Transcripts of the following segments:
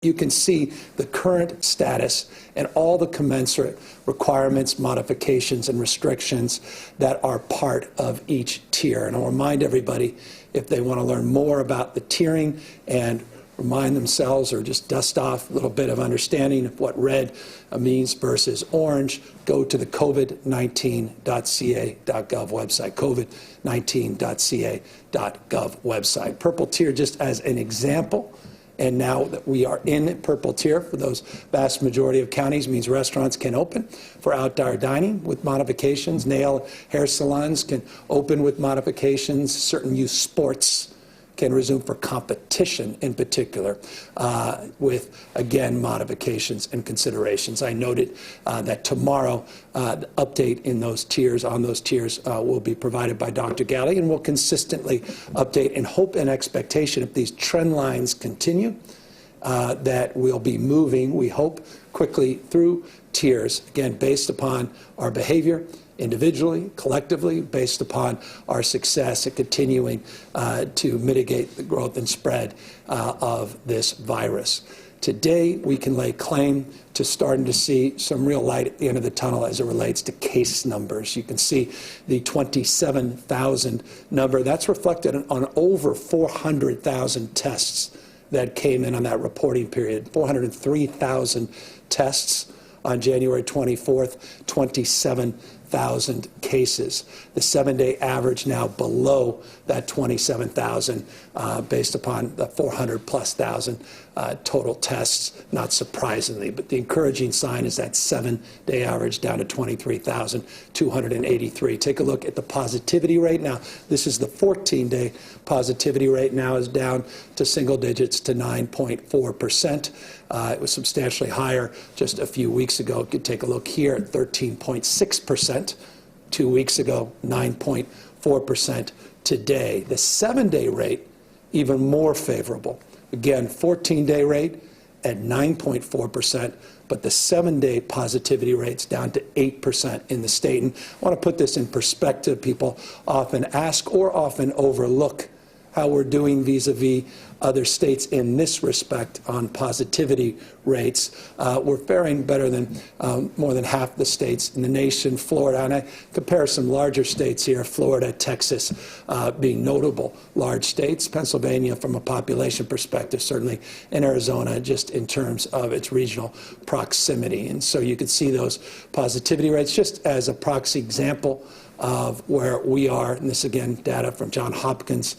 You can see the current status and all the commensurate requirements, modifications, and restrictions that are part of each tier. And I'll remind everybody, if they want to learn more about the tiering and remind themselves or just dust off a little bit of understanding of what red means versus orange, go to the covid19.ca.gov website, covid19.ca.gov website. Purple tier, just as an example, and now that we are in purple tier for those vast majority of counties, means restaurants can open for outdoor dining with modifications. Nail hair salons can open with modifications. Certain youth sports can resume for competition in particular with, again, modifications and considerations. I noted that tomorrow the update in those tiers, on those tiers, will be provided by Dr. Galley, and will consistently update in hope and expectation, if these trend lines continue, that we'll be moving, we hope, quickly through tiers, again, based upon our behavior, individually, collectively, based upon our success at continuing to mitigate the growth and spread of this virus. Today, we can lay claim to starting to see some real light at the end of the tunnel as it relates to case numbers. You can see the 27,000 number. That's reflected on over 400,000 tests that came in on that reporting period. 403,000 tests on January 24th, 27,000 cases. The 7-day average now below that 27,000 based upon the 400+ thousand total tests, not surprisingly. But the encouraging sign is that 7-day average down to 23,283. Take a look at the positivity rate. Now, this is the 14-day positivity rate, now is down to single digits to 9.4%. It was substantially higher just a few weeks ago. You could take a look here at 13.6%. 2 weeks ago, 9.4% today. The 7-day rate, even more favorable. Again, 14-day rate at 9.4%, but the 7-day positivity rate's down to 8% in the state. And I want to put this in perspective. People often ask or often overlook how we're doing vis-a-vis other states in this respect on positivity rates. We're faring better than more than half the states in the nation. Florida, and I compare some larger states here, Florida, Texas being notable large states, Pennsylvania from a population perspective, certainly, and Arizona just in terms of its regional proximity. And so you can see those positivity rates just as a proxy example of where we are, and this again data from Johns Hopkins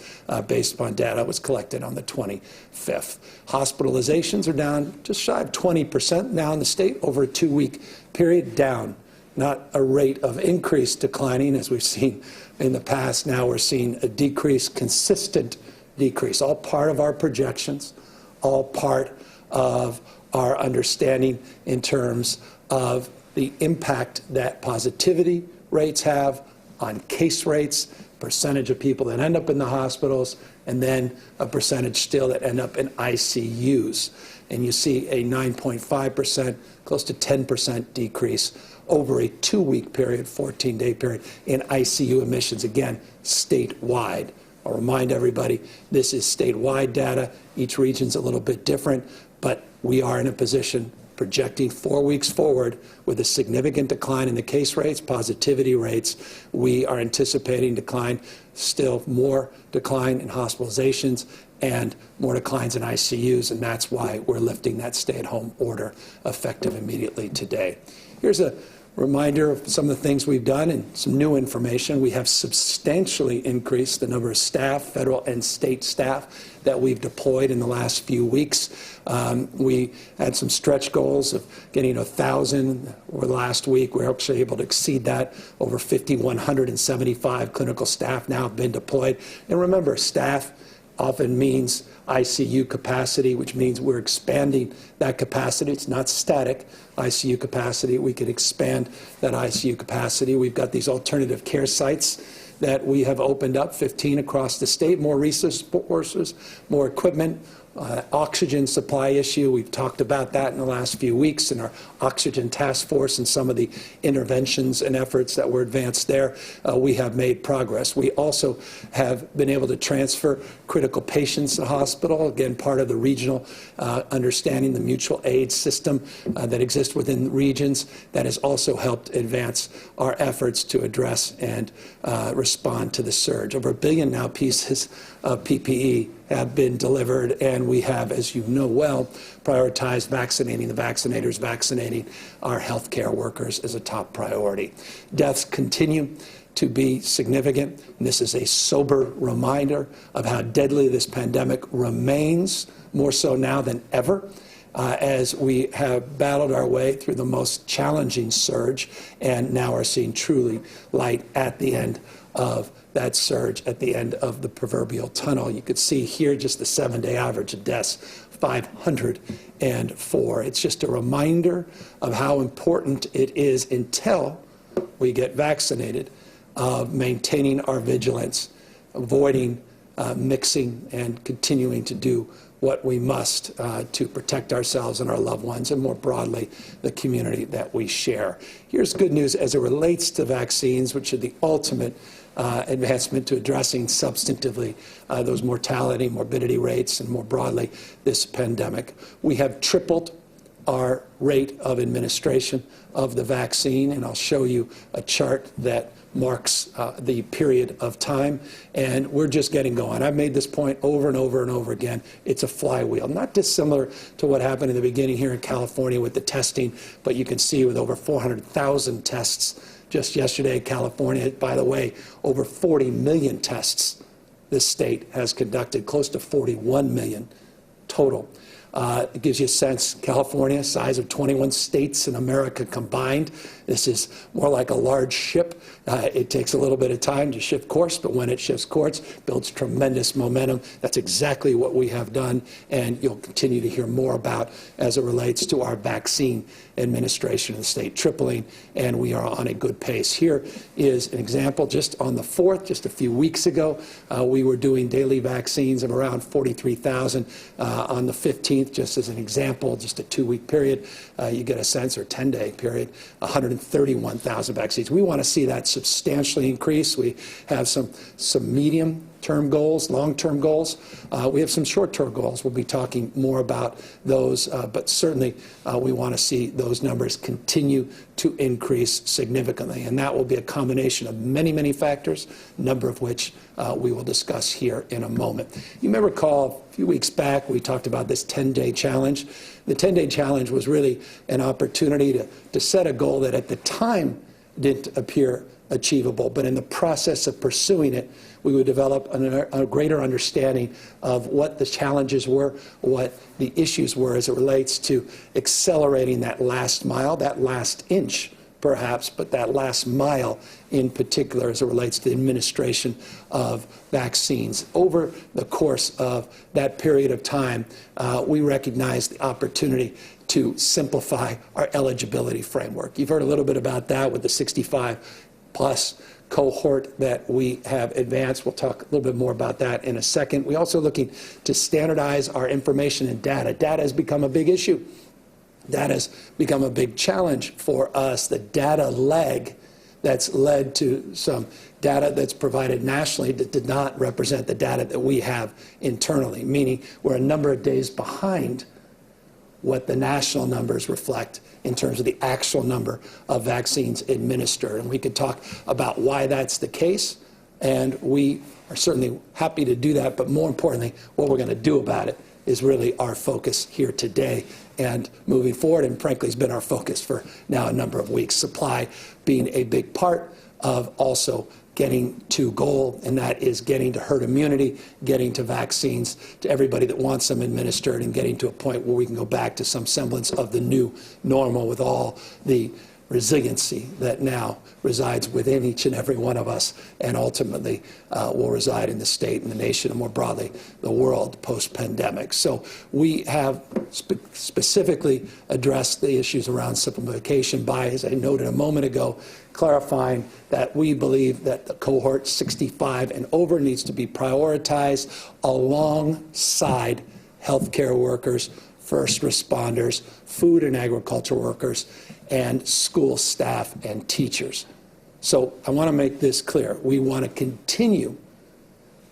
based upon data was collected on the 25th. Hospitalizations are down just shy of 20% now in the state over a 2-week period, down, not a rate of increase declining as we've seen in the past. Now we're seeing a decrease, consistent decrease, all part of our projections, all part of our understanding in terms of the impact that positivity rates have on case rates, percentage of people that end up in the hospitals, and then a percentage still that end up in ICUs. And you see a 9.5%, close to 10% decrease over a 2-week period, 14-day period, in ICU admissions, again, statewide. I'll remind everybody, this is statewide data. Each region's a little bit different, but we are in a position projecting 4 weeks forward with a significant decline in the case rates, positivity rates. We are anticipating decline, still more decline in hospitalizations and more declines in ICUs, and that's why we're lifting that stay-at-home order effective immediately today. Here's a reminder of some of the things we've done and some new information. We have substantially increased the number of staff, federal and state staff, that we've deployed in the last few weeks. We had some stretch goals of getting 1,000 over the last week. We're actually able to exceed that. Over 5,175 clinical staff now have been deployed. And remember, staff often means ICU capacity, which means we're expanding that capacity. It's not static ICU capacity. We could expand that ICU capacity. We've got these alternative care sites that we have opened up, 15 across the state, more resources, more equipment, Oxygen supply issue, we've talked about that in the last few weeks in our oxygen task force and some of the interventions and efforts that were advanced there. We have made progress. We also have been able to transfer critical patients to hospital, again, part of the regional understanding, the mutual aid system that exists within the regions that has also helped advance our efforts to address and respond to the surge. Over 1 billion now pieces of PPE have been delivered, and we have, as you know well, prioritized vaccinating the vaccinators, vaccinating our healthcare workers as a top priority. Deaths continue to be significant, and this is a sober reminder of how deadly this pandemic remains, more so now than ever, as we have battled our way through the most challenging surge and now are seeing truly light at the end of that surge, at the end of the proverbial tunnel. You could see here just the 7-day average of deaths, 504. It's just a reminder of how important it is until we get vaccinated, of maintaining our vigilance, avoiding mixing, and continuing to do what we must to protect ourselves and our loved ones, and more broadly, the community that we share. Here's good news as it relates to vaccines, which are the ultimate advancement to addressing substantively those mortality, morbidity rates, and more broadly, this pandemic. We have tripled our rate of administration of the vaccine, and I'll show you a chart that marks the period of time, and we're just getting going. I've made this point over and over and over again. It's a flywheel, not dissimilar to what happened in the beginning here in California with the testing, but you can see with over 400,000 tests just yesterday in California. By the way, over 40 million tests this state has conducted, close to 41 million total. It gives you a sense, California, size of 21 states in America combined. This is more like a large ship. It takes a little bit of time to shift course, but when it shifts course, it builds tremendous momentum. That's exactly what we have done, and you'll continue to hear more about as it relates to our vaccine administration in the state, tripling, and we are on a good pace. Here is an example. Just on the 4th, just a few weeks ago, we were doing daily vaccines of around 43,000. On the 15th, just as an example, just a 2-week period, you get a sense, or 10-day period, 131,000 vaccines. We want to see that substantially increase. We have some medium-term goals, long-term goals. We have some short-term goals. We'll be talking more about those, but certainly we want to see those numbers continue to increase significantly, and that will be a combination of many, many factors, a number of which we will discuss here in a moment. You may recall a few weeks back we talked about this 10-day challenge. The 10-day challenge was really an opportunity to set a goal that at the time didn't appear achievable, but in the process of pursuing it, we would develop a greater understanding of what the challenges were, what the issues were as it relates to accelerating that last mile, that last inch perhaps, but that last mile in particular as it relates to the administration of vaccines. Over the course of that period of time, we recognized the opportunity to simplify our eligibility framework. You've heard a little bit about that with the 65-plus cohort that we have advanced. We'll talk a little bit more about that in a second. We're also looking to standardize our information and data. Data has become a big issue. That has become a big challenge for us. The data lag that's led to some data that's provided nationally that did not represent the data that we have internally, meaning we're a number of days behind what the national numbers reflect in terms of the actual number of vaccines administered. And we could talk about why that's the case, and we are certainly happy to do that, but more importantly, what we're going to do about it is really our focus here today and moving forward, and frankly has been our focus for now a number of weeks. Supply being a big part of also getting to goal, and that is getting to herd immunity, getting to vaccines to everybody that wants them administered, and getting to a point where we can go back to some semblance of the new normal with all the resiliency that now resides within each and every one of us, and ultimately will reside in the state and the nation and more broadly the world post-pandemic. So we have specifically addressed the issues around simplification by, as I noted a moment ago, clarifying that we believe that the cohort 65 and over needs to be prioritized alongside healthcare workers, first responders, food and agriculture workers, and school staff and teachers. So I want to make this clear. We want to continue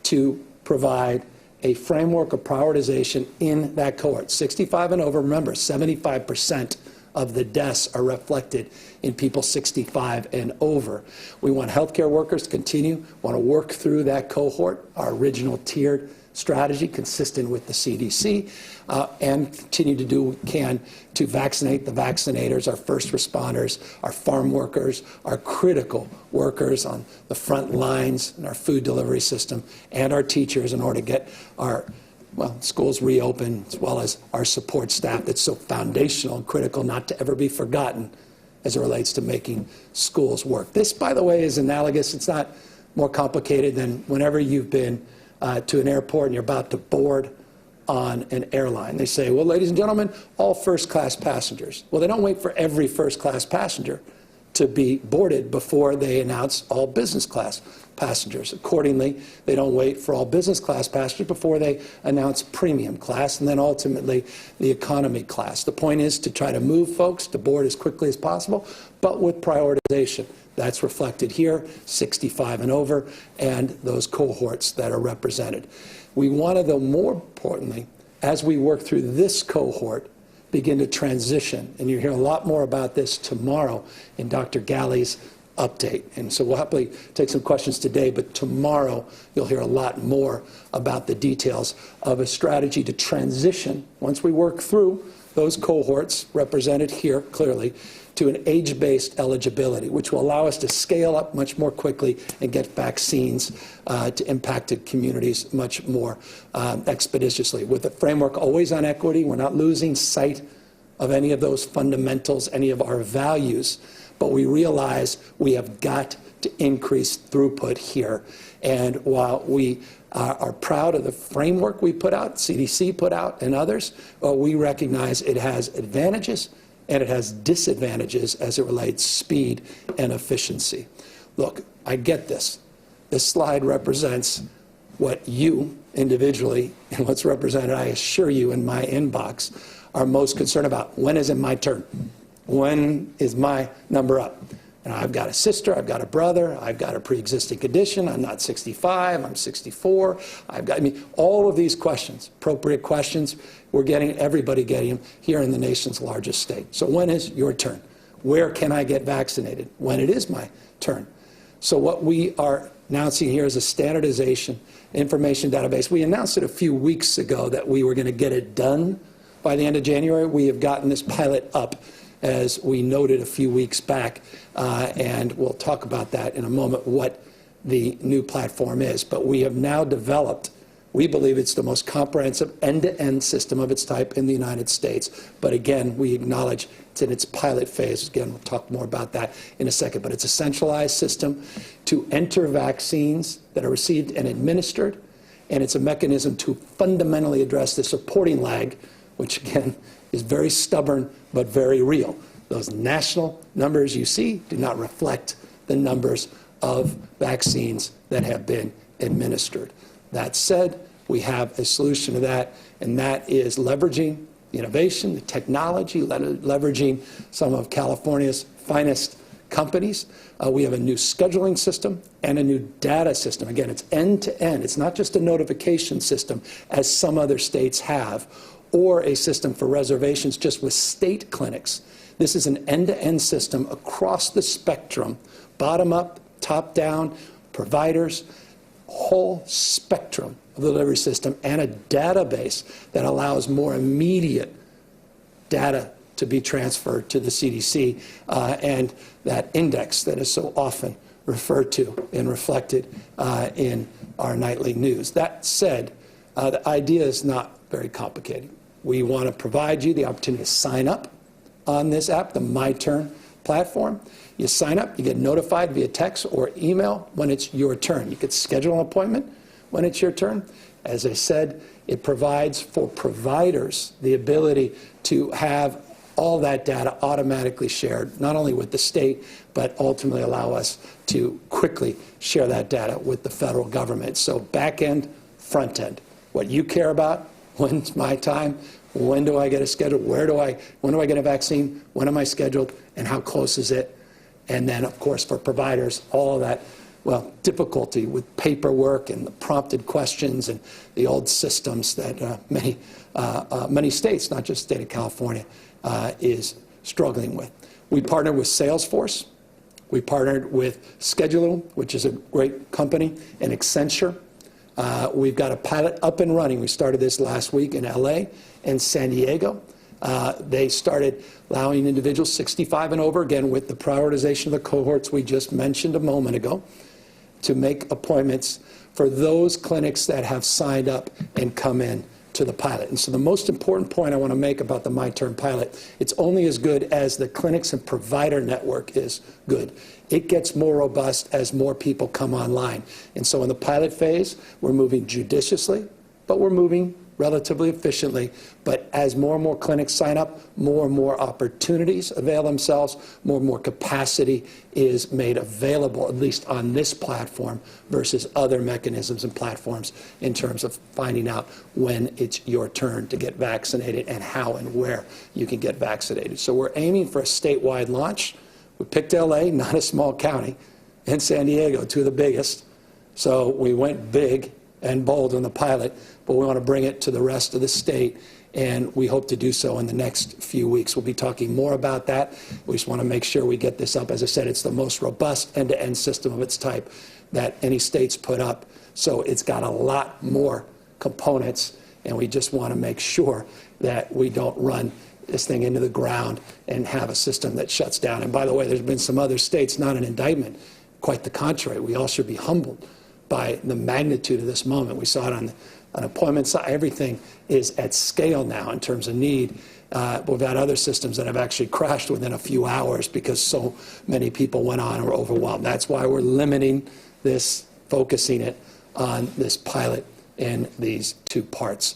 to provide a framework of prioritization in that cohort. 65 and over, remember, 75% of the deaths are reflected in people 65 and over. We want healthcare workers to continue, want to work through that cohort, our original tiered strategy consistent with the CDC, and continue to do what we can to vaccinate the vaccinators, our first responders, our farm workers, our critical workers on the front lines in our food delivery system, and our teachers in order to get our schools reopened, as well as our support staff that's so foundational and critical not to ever be forgotten as it relates to making schools work. This, by the way, is analogous. It's not more complicated than whenever you've been to an airport and you're about to board on an airline. They say, well, ladies and gentlemen, all first-class passengers. Well, they don't wait for every first-class passenger to be boarded before they announce all business-class passengers. Accordingly, they don't wait for all business-class passengers before they announce premium class and then ultimately the economy class. The point is to try to move folks to board as quickly as possible, but with prioritization. That's reflected here, 65 and over, and those cohorts that are represented. We want to, though, more importantly, as we work through this cohort, begin to transition. And you'll hear a lot more about this tomorrow in Dr. Galley's update. And so we'll happily take some questions today, but tomorrow you'll hear a lot more about the details of a strategy to transition, once we work through those cohorts represented here clearly, to an age-based eligibility, which will allow us to scale up much more quickly and get vaccines to impacted communities much more expeditiously. With the framework always on equity, we're not losing sight of any of those fundamentals, any of our values, but we realize we have got to increase throughput here. And while we are proud of the framework we put out, CDC put out, and others, we recognize it has advantages and it has disadvantages as it relates speed and efficiency. Look, I get this. This slide represents what you individually and what's represented, I assure you, in my inbox are most concerned about. When is it my turn? When is my number up? And I've got a sister, I've got a brother, I've got a pre-existing condition, I'm not 65, I'm 64, all of these questions, appropriate questions, everybody getting them here in the nation's largest state. So when is your turn? Where can I get vaccinated? When it is my turn. So what we are announcing here is a standardization information database. We announced it a few weeks ago that we were going to get it done by the end of January. We have gotten this pilot up, as we noted a few weeks back, and we'll talk about that in a moment, what the new platform is. But we have now developed, we believe it's the most comprehensive end-to-end system of its type in the United States. But again, we acknowledge it's in its pilot phase. Again, we'll talk more about that in a second. But it's a centralized system to enter vaccines that are received and administered, and it's a mechanism to fundamentally address the supporting lag, which again is very stubborn but very real. Those national numbers you see do not reflect the numbers of vaccines that have been administered. That said, we have a solution to that, and that is leveraging the innovation, the technology, leveraging some of California's finest companies. We have a new scheduling system and a new data system. Again, it's end-to-end. It's not just a notification system, as some other states have, or a system for reservations just with state clinics. This is an end-to-end system across the spectrum, bottom-up, top-down, providers, whole spectrum of the delivery system, and a database that allows more immediate data to be transferred to the CDC, and that index that is so often referred to and reflected in our nightly news. That said, the idea is not very complicated. We want to provide you the opportunity to sign up on this app, the MyTurn platform. You sign up, you get notified via text or email when it's your turn. You could schedule an appointment when it's your turn. As I said, it provides for providers the ability to have all that data automatically shared, not only with the state, but ultimately allow us to quickly share that data with the federal government. So back end, front end. What you care about, When's my time? When do I get a schedule? When do I get a vaccine? When am I scheduled? And how close is it? And then, of course, for providers, all of that, well, difficulty with paperwork and the prompted questions and the old systems that many states, not just the state of California, is struggling with. We partnered with Salesforce. We partnered with Schedule, which is a great company, and Accenture. We've got a pilot up and running. We started this last week in LA and San Diego. They started allowing individuals 65 and over, again, with the prioritization of the cohorts we just mentioned a moment ago, to make appointments for those clinics that have signed up and come in to the pilot. And so the most important point I want to make about the MyTerm pilot, it's only as good as the clinics and provider network is good. It gets more robust as more people come online. And so in the pilot phase, we're moving judiciously, but we're moving relatively efficiently. But as more and more clinics sign up, more and more opportunities avail themselves, more and more capacity is made available, at least on this platform, versus other mechanisms and platforms in terms of finding out when it's your turn to get vaccinated and how and where you can get vaccinated. So we're aiming for a statewide launch. We picked LA, not a small county, and San Diego, two of the biggest. So we went big and bold on the pilot, but we want to bring it to the rest of the state, and we hope to do so in the next few weeks. We'll be talking more about that. We just want to make sure we get this up. As I said, it's the most robust end-to-end system of its type that any state's put up, so it's got a lot more components, and we just want to make sure that we don't run this thing into the ground and have a system that shuts down. And by the way, there's been some other states, not an indictment, quite the contrary. We all should be humbled by the magnitude of this moment. We saw it on appointment side. Everything is at scale now in terms of need. We've had other systems that have actually crashed within a few hours because so many people went on or overwhelmed. That's why we're limiting this, focusing it on this pilot in these two parts.